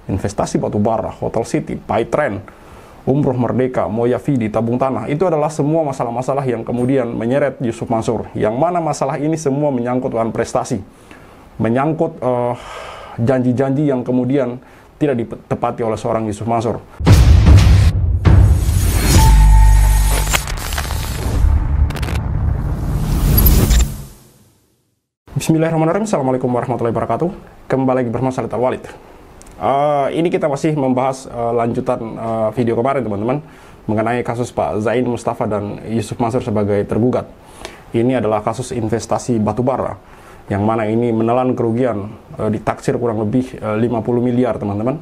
investasi batubara, Hotel City, Paytrend, Umroh Merdeka, Moyavidi, tabung tanah, itu adalah semua masalah-masalah yang kemudian menyeret Yusuf Mansur. Yang mana masalah ini semua menyangkut dengan prestasi, menyangkut janji-janji yang kemudian tidak ditepati oleh seorang Yusuf Mansur. Bismillahirrahmanirrahim. Assalamualaikum warahmatullahi wabarakatuh. Kembali lagi bersama Khalid Al-Walid. Ini kita masih membahas lanjutan video kemarin, teman-teman, mengenai kasus Pak Zain Mustafa dan Yusuf Mansur sebagai tergugat. Ini adalah kasus investasi batubara, yang mana ini menelan kerugian ditaksir kurang lebih 50 miliar, teman-teman.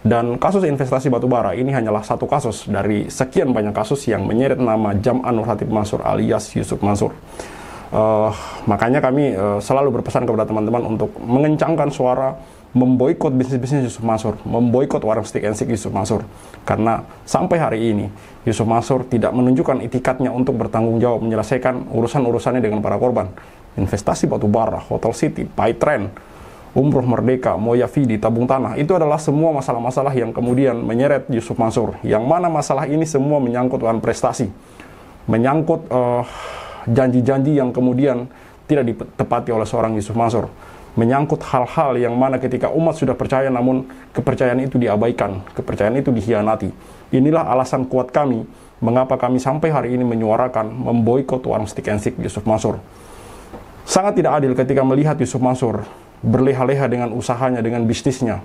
Dan kasus investasi batubara ini hanyalah satu kasus dari sekian banyak kasus yang menyeret nama Jam'an Nur Hatib Mansur alias Yusuf Mansur. Makanya kami selalu berpesan kepada teman-teman untuk mengencangkan suara, memboikot bisnis-bisnis Yusuf Mansur, memboikot warung stick and stick Yusuf Mansur. Karena sampai hari ini Yusuf Mansur tidak menunjukkan itikadnya untuk bertanggung jawab menyelesaikan urusan-urusannya dengan para korban. Investasi batubara, Hotel City, Paytrend, Umroh Merdeka, Moyavidi, tabung tanah, itu adalah semua masalah-masalah yang kemudian menyeret Yusuf Mansur. Yang mana masalah ini semua menyangkut dengan prestasi, menyangkut janji-janji yang kemudian tidak ditepati oleh seorang Yusuf Mansur, menyangkut hal-hal yang mana ketika umat sudah percaya namun kepercayaan itu diabaikan, kepercayaan itu dikhianati. Inilah alasan kuat kami mengapa kami sampai hari ini menyuarakan memboikot warung stick and stick Yusuf Mansur. Sangat tidak adil ketika melihat Yusuf Mansur berleha-leha dengan usahanya, dengan bisnisnya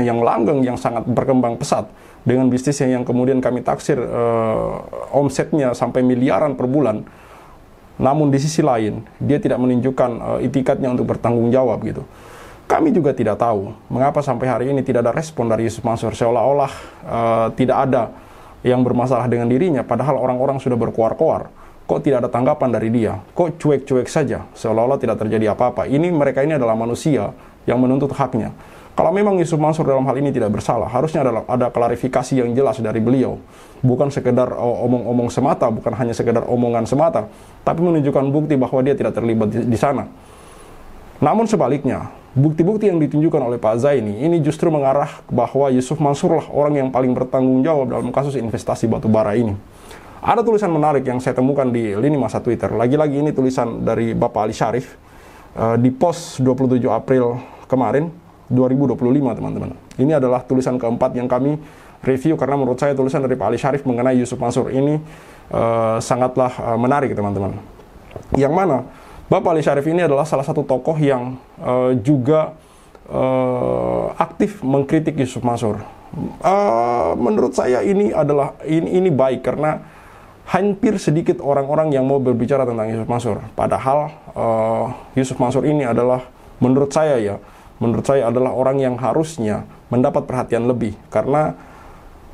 yang langgeng, yang sangat berkembang pesat, dengan bisnisnya yang kemudian kami taksir omsetnya sampai miliaran per bulan. Namun di sisi lain dia tidak menunjukkan itikadnya untuk bertanggung jawab gitu. Kami juga tidak tahu mengapa sampai hari ini tidak ada respon dari Yusuf Mansur, seolah-olah tidak ada yang bermasalah dengan dirinya, padahal orang-orang sudah berkoar-koar. Kok tidak ada tanggapan dari dia? Kok cuek-cuek saja, seolah-olah tidak terjadi apa-apa? Mereka ini adalah manusia yang menuntut haknya. Kalau memang Yusuf Mansur dalam hal ini tidak bersalah, harusnya ada klarifikasi yang jelas dari beliau. Bukan sekedar omong-omong semata, bukan hanya sekedar omongan semata, tapi menunjukkan bukti bahwa dia tidak terlibat di sana. Namun sebaliknya, bukti-bukti yang ditunjukkan oleh Pak Zaini ini justru mengarah bahwa Yusuf Mansur lah orang yang paling bertanggung jawab dalam kasus investasi batubara ini. Ada tulisan menarik yang saya temukan di lini masa Twitter. Lagi-lagi ini tulisan dari Bapak Ali Syarif di post 27 April kemarin 2025, teman-teman. Ini adalah tulisan keempat yang kami review karena menurut saya tulisan dari Pak Ali Syarif mengenai Yusuf Mansur ini sangatlah menarik, teman-teman. Yang mana Bapak Ali Syarif ini adalah salah satu tokoh yang juga aktif mengkritik Yusuf Mansur. Menurut saya ini baik karena hampir sedikit orang-orang yang mau berbicara tentang Yusuf Mansur. Padahal Yusuf Mansur ini adalah menurut saya adalah orang yang harusnya mendapat perhatian lebih. Karena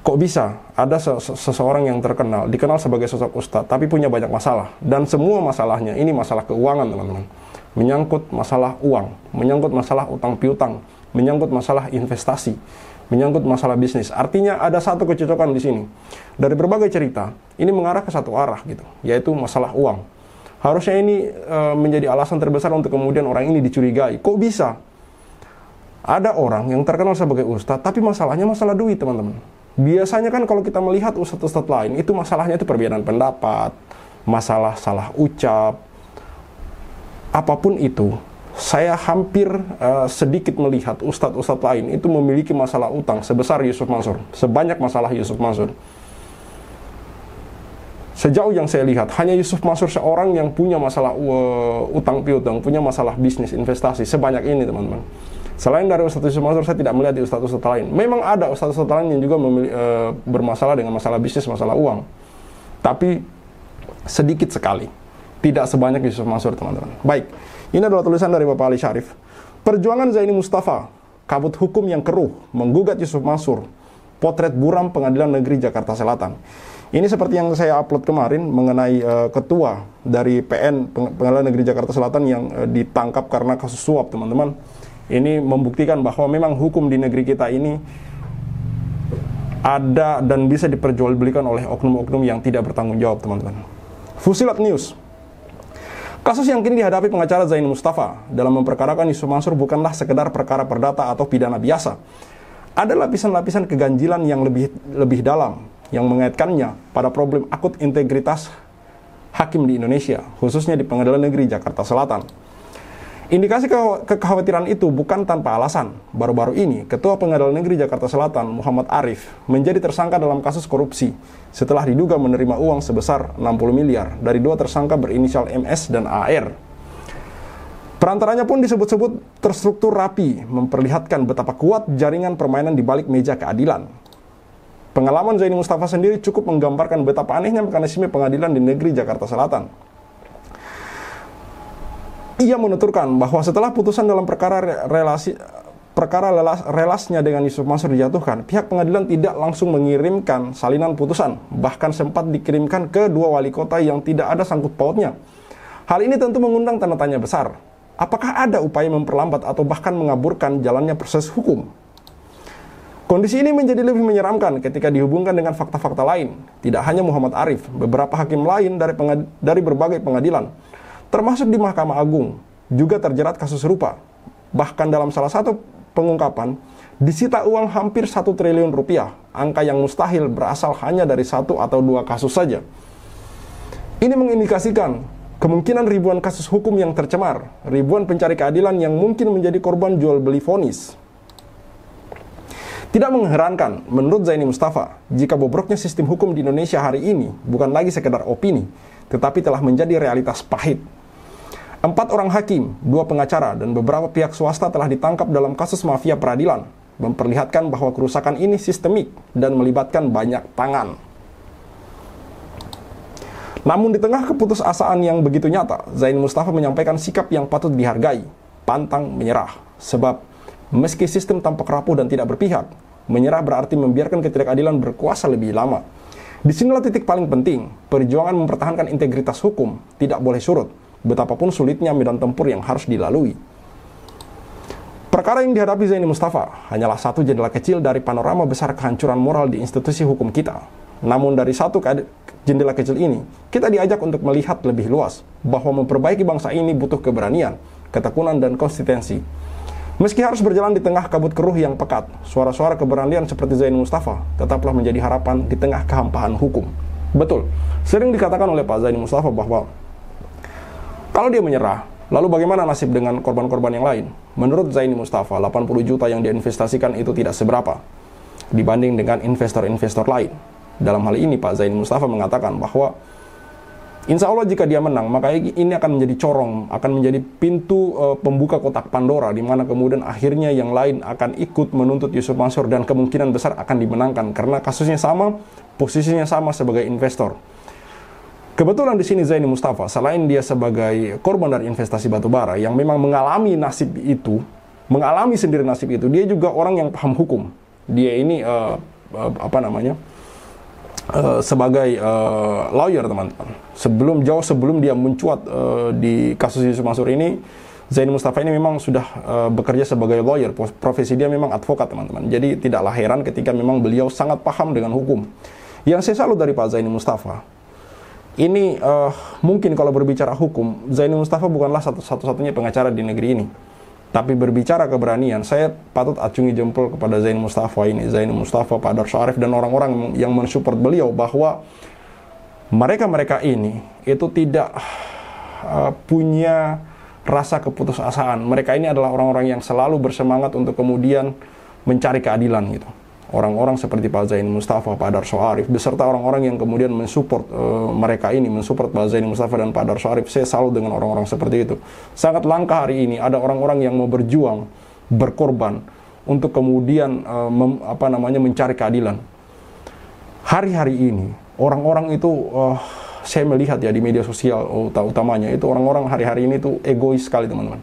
kok bisa ada seseorang yang dikenal sebagai sosok ustadz, tapi punya banyak masalah. Dan semua masalahnya ini masalah keuangan, teman-teman. Menyangkut masalah uang, menyangkut masalah utang piutang, menyangkut masalah investasi, menyangkut masalah bisnis. Artinya ada satu kecocokan di sini. Dari berbagai cerita, ini mengarah ke satu arah gitu, yaitu masalah uang. Harusnya ini menjadi alasan terbesar untuk kemudian orang ini dicurigai. Kok bisa ada orang yang terkenal sebagai ustadz, tapi masalahnya masalah duit, teman-teman. Biasanya kan kalau kita melihat ustadz-ustadz lain, itu masalahnya itu perbedaan pendapat, masalah salah ucap, apapun itu. Saya hampir sedikit melihat ustadz-ustadz lain itu memiliki masalah utang sebesar Yusuf Mansur, sebanyak masalah Yusuf Mansur. Sejauh yang saya lihat, hanya Yusuf Mansur seorang yang punya masalah utang piutang, punya masalah bisnis, investasi sebanyak ini, teman-teman. Selain dari Ustadz Yusuf Mansur, saya tidak melihat di ustadz-ustadz lain. Memang ada ustadz-ustadz lain yang juga bermasalah dengan masalah bisnis, masalah uang. Tapi sedikit sekali. Tidak sebanyak Yusuf Mansur, teman-teman. Baik, ini adalah tulisan dari Bapak Ali Syarif. Perjuangan Zaini Mustafa, kabut hukum yang keruh, menggugat Yusuf Mansur. Potret buram Pengadilan Negeri Jakarta Selatan. Ini seperti yang saya upload kemarin mengenai ketua dari PN, Pengadilan Negeri Jakarta Selatan, yang ditangkap karena kasus suap, teman-teman. Ini membuktikan bahwa memang hukum di negeri kita ini ada dan bisa diperjualbelikan oleh oknum-oknum yang tidak bertanggung jawab, teman-teman. Fusilat News. Kasus yang kini dihadapi pengacara Zain Mustafa dalam memperkarakan Yusuf Mansur bukanlah sekedar perkara perdata atau pidana biasa. Ada lapisan-lapisan keganjilan yang lebih dalam yang mengaitkannya pada problem akut integritas hakim di Indonesia, khususnya di Pengadilan Negeri Jakarta Selatan. Indikasi kekhawatiran itu bukan tanpa alasan. Baru-baru ini, Ketua Pengadilan Negeri Jakarta Selatan, Muhammad Arif, menjadi tersangka dalam kasus korupsi setelah diduga menerima uang sebesar 60 miliar dari dua tersangka berinisial MS dan AR. Perantaranya pun disebut-sebut terstruktur rapi, memperlihatkan betapa kuat jaringan permainan di balik meja keadilan. Pengalaman Zaini Mustafa sendiri cukup menggambarkan betapa anehnya mekanisme pengadilan di negeri Jakarta Selatan. Ia menuturkan bahwa setelah putusan dalam perkara relasnya dengan Yusuf Mansur dijatuhkan, pihak pengadilan tidak langsung mengirimkan salinan putusan, bahkan sempat dikirimkan ke dua wali kota yang tidak ada sangkut pautnya. Hal ini tentu mengundang tanda tanya besar. Apakah ada upaya memperlambat atau bahkan mengaburkan jalannya proses hukum? Kondisi ini menjadi lebih menyeramkan ketika dihubungkan dengan fakta-fakta lain. Tidak hanya Muhammad Arif, beberapa hakim lain dari berbagai pengadilan, termasuk di Mahkamah Agung, juga terjerat kasus serupa. Bahkan dalam salah satu pengungkapan, disita uang hampir 1 triliun rupiah, angka yang mustahil berasal hanya dari 1 atau 2 kasus saja. Ini mengindikasikan kemungkinan ribuan kasus hukum yang tercemar, ribuan pencari keadilan yang mungkin menjadi korban jual beli vonis. Tidak mengherankan, menurut Zaini Mustafa, jika bobroknya sistem hukum di Indonesia hari ini bukan lagi sekedar opini, tetapi telah menjadi realitas pahit. 4 orang hakim, 2 pengacara, dan beberapa pihak swasta telah ditangkap dalam kasus mafia peradilan, memperlihatkan bahwa kerusakan ini sistemik dan melibatkan banyak tangan. Namun di tengah keputusasaan yang begitu nyata, Zaini Mustafa menyampaikan sikap yang patut dihargai, pantang menyerah. Sebab, meski sistem tampak rapuh dan tidak berpihak, menyerah berarti membiarkan ketidakadilan berkuasa lebih lama. Disinilah titik paling penting, perjuangan mempertahankan integritas hukum tidak boleh surut, betapapun sulitnya medan tempur yang harus dilalui. Perkara yang dihadapi Zaini Mustafa hanyalah satu jendela kecil dari panorama besar kehancuran moral di institusi hukum kita. Namun dari satu jendela kecil ini, kita diajak untuk melihat lebih luas, bahwa memperbaiki bangsa ini butuh keberanian, ketekunan, dan konsistensi. Meski harus berjalan di tengah kabut keruh yang pekat, suara-suara keberanian seperti Zaini Mustafa tetaplah menjadi harapan di tengah kehampaan hukum. Betul, sering dikatakan oleh Pak Zaini Mustafa bahwa kalau dia menyerah, lalu bagaimana nasib dengan korban-korban yang lain? Menurut Zaini Mustafa, 80 juta yang diinvestasikan itu tidak seberapa dibanding dengan investor-investor lain. Dalam hal ini, Pak Zaini Mustafa mengatakan bahwa insya Allah jika dia menang, maka ini akan menjadi corong, akan menjadi pintu pembuka kotak Pandora, di mana kemudian akhirnya yang lain akan ikut menuntut Yusuf Mansur dan kemungkinan besar akan dimenangkan karena kasusnya sama, posisinya sama sebagai investor. Kebetulan di sini Zaini Mustafa, selain dia sebagai korban dari investasi batubara yang memang mengalami nasib itu, mengalami sendiri nasib itu, dia juga orang yang paham hukum. Dia ini sebagai lawyer, teman-teman. Jauh sebelum dia mencuat di kasus Yusuf Mansur ini, Zaini Mustafa ini memang sudah bekerja sebagai lawyer. Profesi dia memang advokat, teman-teman. Jadi tidaklah heran ketika memang beliau sangat paham dengan hukum. Yang saya salut dari Pak Zaini Mustafa, ini mungkin kalau berbicara hukum, Zaini Mustafa bukanlah satu-satunya pengacara di negeri ini. Tapi berbicara keberanian, saya patut acungi jempol kepada Zaini Mustafa ini. Zaini Mustafa, Pak Darso Arif, dan orang-orang yang mensupport beliau bahwa mereka-mereka ini itu tidak punya rasa keputusasaan. Mereka ini adalah orang-orang yang selalu bersemangat untuk kemudian mencari keadilan gitu. Orang-orang seperti Pak Zaini Mustafa, Pak Darso Arif, beserta orang-orang yang kemudian mensupport mereka ini, mensupport Pak Zaini Mustafa dan Pak Darso Arif. Saya salut dengan orang-orang seperti itu. Sangat langka hari ini ada orang-orang yang mau berjuang, berkorban untuk kemudian mencari keadilan. Hari-hari ini orang-orang itu saya melihat ya di media sosial utamanya itu orang-orang hari-hari ini tuh egois sekali, teman-teman.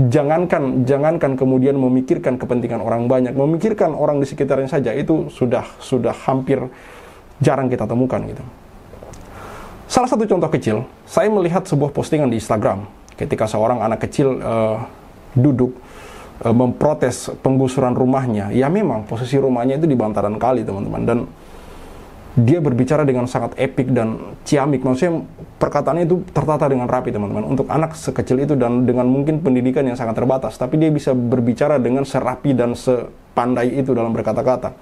Jangankan kemudian memikirkan kepentingan orang banyak, memikirkan orang di sekitarnya saja itu sudah hampir jarang kita temukan gitu. Salah satu contoh kecil, saya melihat sebuah postingan di Instagram ketika seorang anak kecil duduk memprotes penggusuran rumahnya. Ya memang posisi rumahnya itu di bantaran kali, teman-teman, dan dia berbicara dengan sangat epik dan ciamik. Maksudnya perkataannya itu tertata dengan rapi, teman-teman. Untuk anak sekecil itu dan dengan mungkin pendidikan yang sangat terbatas, tapi dia bisa berbicara dengan serapi dan sepandai itu dalam berkata-kata.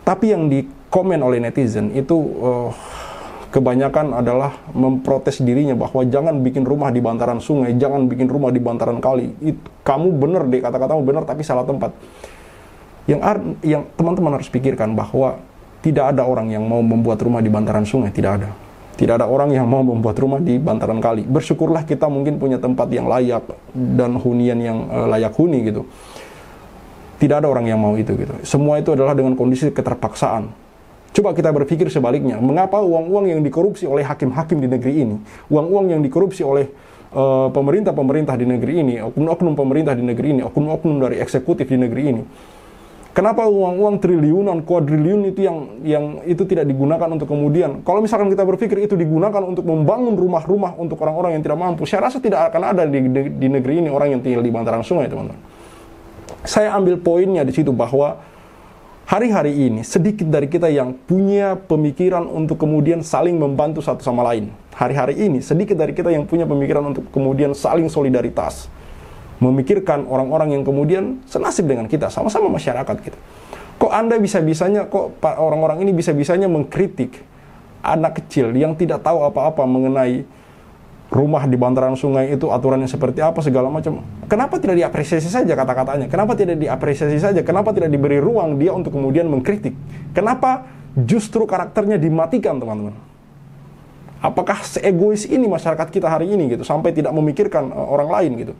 Tapi yang dikomen oleh netizen itu kebanyakan adalah memprotes dirinya bahwa jangan bikin rumah di bantaran sungai, jangan bikin rumah di bantaran kali. Kamu benar deh, kata-katamu benar tapi salah tempat. Yang teman-teman harus pikirkan bahwa tidak ada orang yang mau membuat rumah di bantaran sungai, tidak ada. Tidak ada orang yang mau membuat rumah di bantaran kali. Bersyukurlah kita mungkin punya tempat yang layak dan hunian yang layak huni gitu. Tidak ada orang yang mau itu gitu. Semua itu adalah dengan kondisi keterpaksaan. Coba kita berpikir sebaliknya. Mengapa uang-uang yang dikorupsi oleh hakim-hakim di negeri ini, uang-uang yang dikorupsi oleh pemerintah-pemerintah di negeri ini, oknum-oknum pemerintah di negeri ini, oknum-oknum dari eksekutif di negeri ini, kenapa uang-uang triliunan, kuadriliun itu yang itu tidak digunakan untuk kemudian, kalau misalkan kita berpikir itu digunakan untuk membangun rumah-rumah untuk orang-orang yang tidak mampu, saya rasa tidak akan ada di negeri ini orang yang tinggal di bantaran sungai, teman-teman. Saya ambil poinnya di situ bahwa hari-hari ini sedikit dari kita yang punya pemikiran untuk kemudian saling membantu satu sama lain. Hari-hari ini sedikit dari kita yang punya pemikiran untuk kemudian saling solidaritas. Memikirkan orang-orang yang kemudian senasib dengan kita, sama-sama masyarakat kita. Kok Anda bisa-bisanya, kok orang-orang ini bisa-bisanya mengkritik anak kecil yang tidak tahu apa-apa mengenai rumah di bantaran sungai itu aturannya seperti apa, segala macam. Kenapa tidak diapresiasi saja kata-katanya? Kenapa tidak diapresiasi saja? Kenapa tidak diberi ruang dia untuk kemudian mengkritik? Kenapa justru karakternya dimatikan, teman-teman? Apakah seegois ini masyarakat kita hari ini gitu, sampai tidak memikirkan orang lain gitu?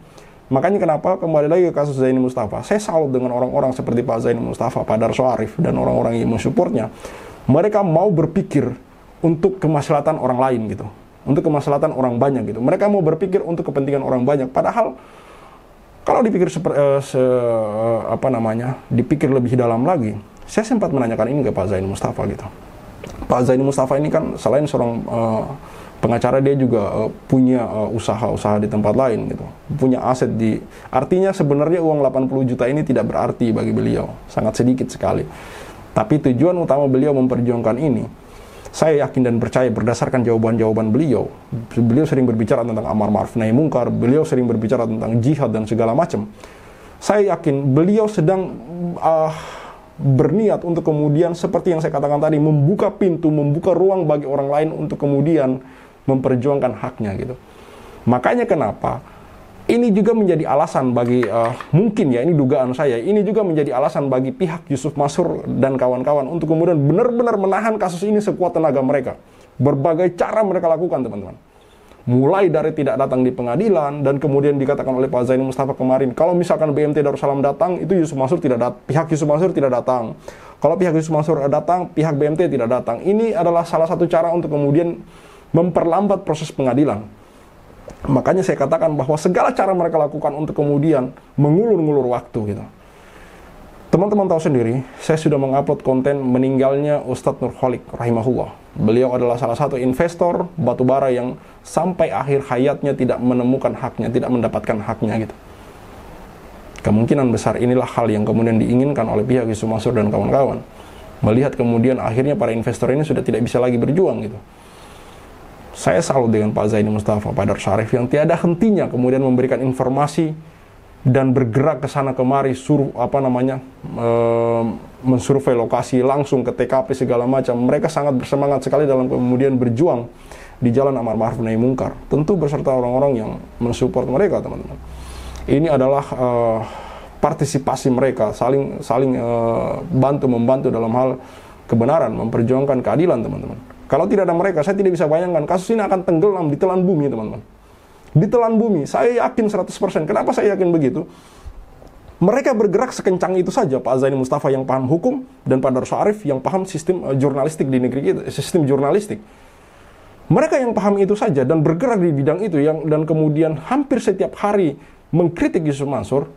Makanya kenapa kembali lagi ke kasus Zaini Mustafa, saya salut dengan orang-orang seperti Pak Zaini Mustafa, Pak Darso Arif, dan orang-orang yang mensupportnya. Mereka mau berpikir untuk kemaslahatan orang lain gitu, untuk kemaslahatan orang banyak gitu. Mereka mau berpikir untuk kepentingan orang banyak. Padahal kalau dipikir dipikir lebih dalam lagi, saya sempat menanyakan ini ke Pak Zaini Mustafa gitu. Pak Zaini Mustafa ini kan selain seorang pengacara, dia juga punya usaha-usaha di tempat lain gitu. Punya aset artinya sebenarnya uang 80 juta ini tidak berarti bagi beliau, sangat sedikit sekali. Tapi tujuan utama beliau memperjuangkan ini, saya yakin dan percaya berdasarkan jawaban-jawaban beliau. Beliau sering berbicara tentang amar ma'ruf nahi munkar, beliau sering berbicara tentang jihad dan segala macam. Saya yakin beliau sedang berniat untuk kemudian seperti yang saya katakan tadi, membuka pintu, membuka ruang bagi orang lain untuk kemudian memperjuangkan haknya gitu. Makanya kenapa ini juga menjadi alasan bagi mungkin ya, ini dugaan saya, ini juga menjadi alasan bagi pihak Yusuf Mansur dan kawan-kawan untuk kemudian benar-benar menahan kasus ini sekuat tenaga mereka. Berbagai cara mereka lakukan, teman-teman. Mulai dari tidak datang di pengadilan, dan kemudian dikatakan oleh Pak Zaini Mustafa kemarin, kalau misalkan BMT Darussalam datang, itu Yusuf Mansur tidak datang, pihak Yusuf Mansur tidak datang. Kalau pihak Yusuf Mansur datang, pihak BMT tidak datang. Ini adalah salah satu cara untuk kemudian memperlambat proses pengadilan. Makanya saya katakan bahwa segala cara mereka lakukan untuk kemudian mengulur-ngulur waktu gitu. Teman-teman tahu sendiri, saya sudah mengupload konten meninggalnya Ustadz Nur Kholik rahimahullah. Beliau adalah salah satu investor batubara yang sampai akhir hayatnya tidak menemukan haknya, tidak mendapatkan haknya gitu. Kemungkinan besar inilah hal yang kemudian diinginkan oleh pihak Yusuf Mansur dan kawan-kawan. Melihat kemudian akhirnya para investor ini sudah tidak bisa lagi berjuang gitu. Saya salut dengan Pak Zaini Mustafa, Pak Darso Arif yang tiada hentinya kemudian memberikan informasi dan bergerak ke sana kemari, mensurvei lokasi, langsung ke TKP segala macam. Mereka sangat bersemangat sekali dalam kemudian berjuang di jalan amar ma'ruf nahi munkar. Tentu beserta orang-orang yang mensupport mereka, teman-teman. Ini adalah partisipasi mereka, saling bantu-membantu dalam hal kebenaran, memperjuangkan keadilan, teman-teman. Kalau tidak ada mereka, saya tidak bisa bayangkan kasus ini akan tenggelam, ditelan bumi, teman-teman. Ditelan bumi, saya yakin 100%. Kenapa saya yakin begitu? Mereka bergerak sekencang itu saja, Pak Zaini Mustafa yang paham hukum, dan Pak Darso Arif yang paham sistem jurnalistik di negeri kita, sistem jurnalistik. Mereka yang paham itu saja dan bergerak di bidang itu, dan kemudian hampir setiap hari mengkritik Yusuf Mansur,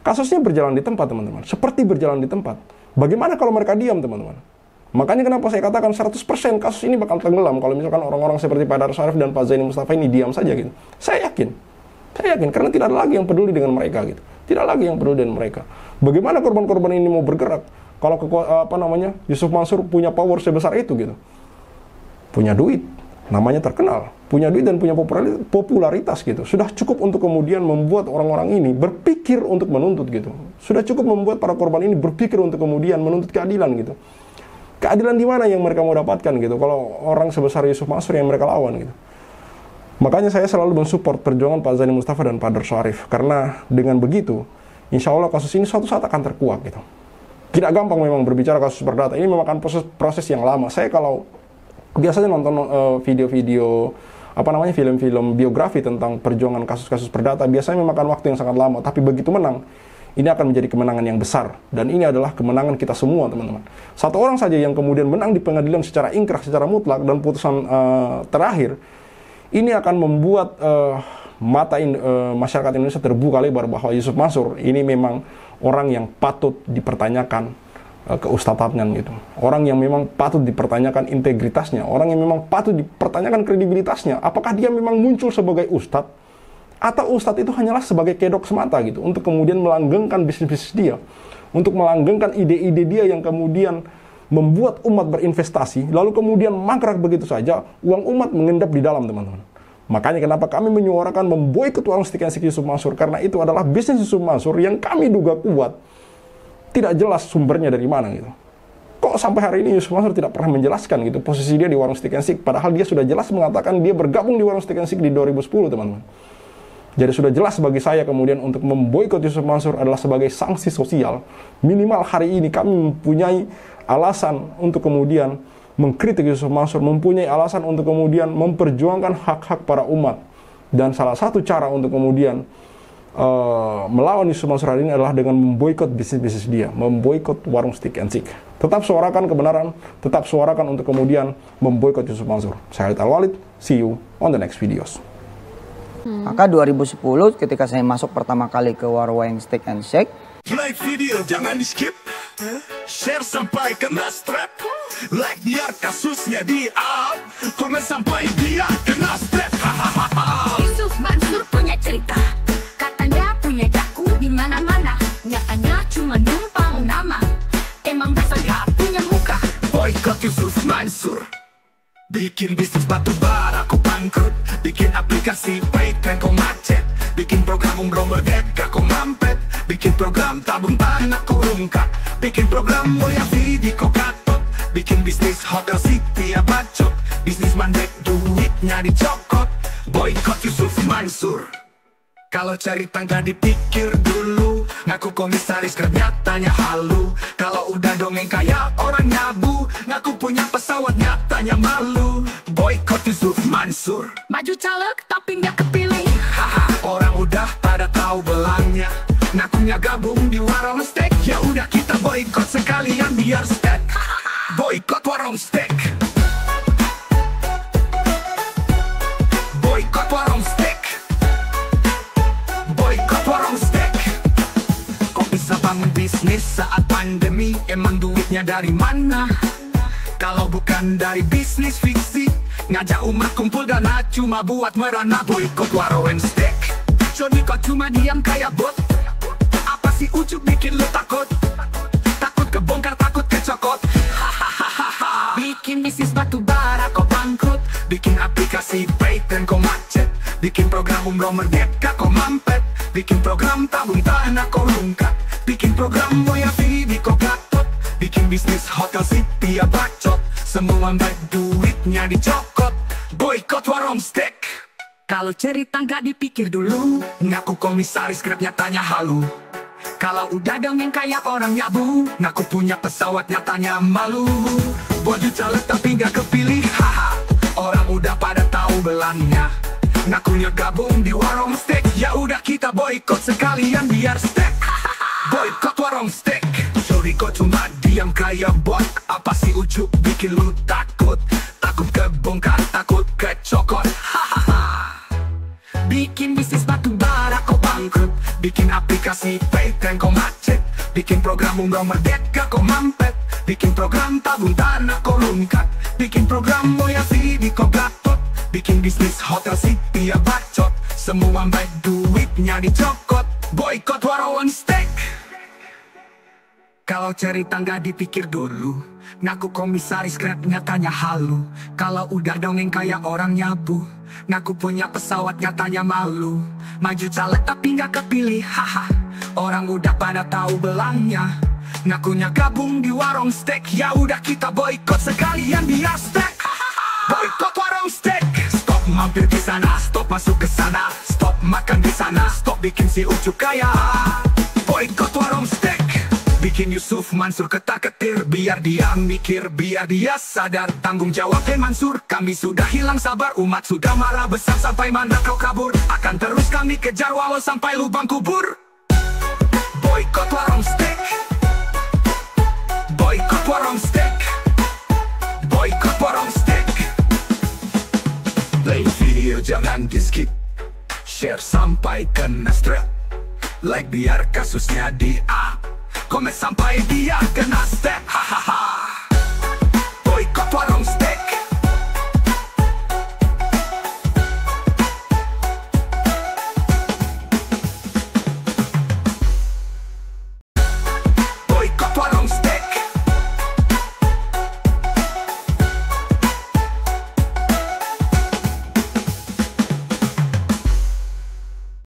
kasusnya berjalan di tempat, teman-teman. Seperti berjalan di tempat. Bagaimana kalau mereka diam, teman-teman? Makanya kenapa saya katakan 100% kasus ini bakal tenggelam kalau misalkan orang-orang seperti Pak Darso Arif dan Pak Zaini Mustafa ini diam saja gitu. Saya yakin karena tidak ada lagi yang peduli dengan mereka gitu. Tidak lagi yang peduli dengan mereka. Bagaimana korban-korban ini mau bergerak kalau Yusuf Mansur punya power sebesar itu gitu. Punya duit, namanya terkenal, punya duit dan punya popularitas gitu. Sudah cukup untuk kemudian membuat orang-orang ini berpikir untuk menuntut gitu. Sudah cukup membuat para korban ini berpikir untuk kemudian menuntut keadilan gitu. Keadilan di mana yang mereka mau dapatkan gitu, kalau orang sebesar Yusuf Mansur yang mereka lawan gitu. Makanya saya selalu mensupport perjuangan Pak Zaini Mustafa dan Pak Darso Arif, karena dengan begitu, insya Allah kasus ini suatu saat akan terkuak gitu. Tidak gampang memang berbicara kasus perdata, ini memakan proses yang lama. Saya kalau biasanya nonton video-video film-film biografi tentang perjuangan kasus-kasus perdata, biasanya memakan waktu yang sangat lama, tapi begitu menang, ini akan menjadi kemenangan yang besar, dan ini adalah kemenangan kita semua, teman-teman. Satu orang saja yang kemudian menang di pengadilan secara ingkrah, secara mutlak, dan putusan terakhir, ini akan membuat masyarakat Indonesia terbuka lebar bahwa Yusuf Mansur ini memang orang yang patut dipertanyakan keustadzatannya gitu. Orang yang memang patut dipertanyakan integritasnya, orang yang memang patut dipertanyakan kredibilitasnya. Apakah dia memang muncul sebagai ustadz, atau ustadz itu hanyalah sebagai kedok semata gitu, untuk kemudian melanggengkan bisnis-bisnis dia, untuk melanggengkan ide-ide dia yang kemudian membuat umat berinvestasi, lalu kemudian mangkrak begitu saja, uang umat mengendap di dalam, teman-teman. Makanya kenapa kami menyuarakan memboikot warung steak and shake Yusuf Mansur, karena itu adalah bisnis Yusuf Mansur yang kami duga kuat. Tidak jelas sumbernya dari mana gitu. Kok sampai hari ini Yusuf Mansur tidak pernah menjelaskan gitu posisi dia di warung steak and shake, padahal dia sudah jelas mengatakan dia bergabung di warung steak and shake di 2010, teman-teman. Jadi sudah jelas bagi saya kemudian untuk memboikot Yusuf Mansur adalah sebagai sanksi sosial. Minimal hari ini kami mempunyai alasan untuk kemudian mengkritik Yusuf Mansur, mempunyai alasan untuk kemudian memperjuangkan hak-hak para umat. Dan salah satu cara untuk kemudian melawan Yusuf Mansur hari ini adalah dengan memboikot bisnis-bisnis dia, memboikot warung steak and shake. Tetap suarakan kebenaran, tetap suarakan untuk kemudian memboikot Yusuf Mansur. Saya Khalid Al-Walid, see you on the next videos. Maka 2010 ketika saya masuk pertama kali ke warung steak and shake, like video jangan di skip, share sampai kena strap, like biar kasusnya di up, komen sampai dia kena strap. Yusuf Mansur punya cerita, katanya punya jaku di mana-mana, nyatanya cuma numpang nama, emang dasar gak punya muka. Boykot Yusuf Mansur, bikin bisnis batu bara kau bangkrut, bikin aplikasi Paytm kau macet, bikin program umroh merdeka kau mampet, bikin program tabung tanah kau rungkak, bikin program mulia video kau katot, bikin bisnis hotel city ya bacot, bisnis mandek duitnya dicokot. Boykot Yusuf Mansur. Kalau cari tangga dipikir dulu, ngaku komisaris nyatanya halu. Kalau udah dongeng kayak orang nyabu, ngaku punya pesawat nyatanya malu. Boykot Yusuf Mansur. Maju caleg tapi nggak kepilih. Haha, orang udah pada tahu belangnya, ngakunya gabung di warung steak. Ya udah kita boykot sekalian biar steak. Boykot warung steak. Boykot warung steak. Boykot warung steak. Kok bisa bangun bisnis saat pandemi? Emang duitnya dari mana? Kalau bukan dari bisnis fiksi, ngajak umat kumpul dana cuma buat merana. Boykot warung steak. Jadi kok cuma diam kayak bot? Apa sih ujuk bikin lu takut? Takut kebongkar, takut kecokot. Bikin bisnis batu bara kok bangkrut, bikin aplikasi Paytm kok macet, bikin program umroh merdeka kok mampet, bikin program tabung tanah kok rungkak, bikin program moya video kok gatot, bikin bisnis hotel city ya bacot, semua baik duitnya dicokot. Boykot warung steak. Kalau cerita nggak dipikir dulu, ngaku komisaris Grab nyatanya halu. Kalau udah dongeng kayak orang nyabu, ngaku punya pesawat nyatanya malu. Baju caleg tapi nggak kepilih, haha. Orang udah pada tahu belangnya, ngakunya gabung di warung steak. Ya udah kita boykot sekalian biar steak. Boykot warung steak. Sorry kok cuma diam kayak bot? Apa sih ujuk bikin lu takut? Takut kebongkar, takut kecokot. Bikin bisnis batu bara kok bangkrut, bikin aplikasi Paytm kok macet, bikin program umroh merdeka kok mampet, bikin program tabung tanah kok rungkat, bikin program moya video kok gatot, bikin bisnis hotel city ya bacot, semua baik duitnya dicokot. Boykot warung steak. Kalau cerita nggak dipikir dulu, ngaku komisaris Grab nyatanya halu. Kalau udah dongeng kayak orang nyabu, ngaku punya pesawat nyatanya malu. Maju caleg tapi nggak kepilih, haha. Orang udah pada tahu belangnya. Ngakunya gabung di warung steak, ya udah kita boikot sekalian biar steak. Boikot warung steak. Stop mampir di sana, stop masuk ke sana, stop makan di sana, stop bikin si Ucup kaya. Boikot warung steak. Bikin Yusuf Mansur ketar-ketir, biar dia mikir, biar dia sadar tanggung jawab. Mansur, kami sudah hilang sabar, umat sudah marah besar sampai mana kau kabur. Akan terus kami kejar walau sampai lubang kubur. Boikot warung steak. Boikot warung steak. Boikot warung steak. Play video jangan di skip, share sampai kena strap, like biar kasusnya di up, komen sampai dia kena step.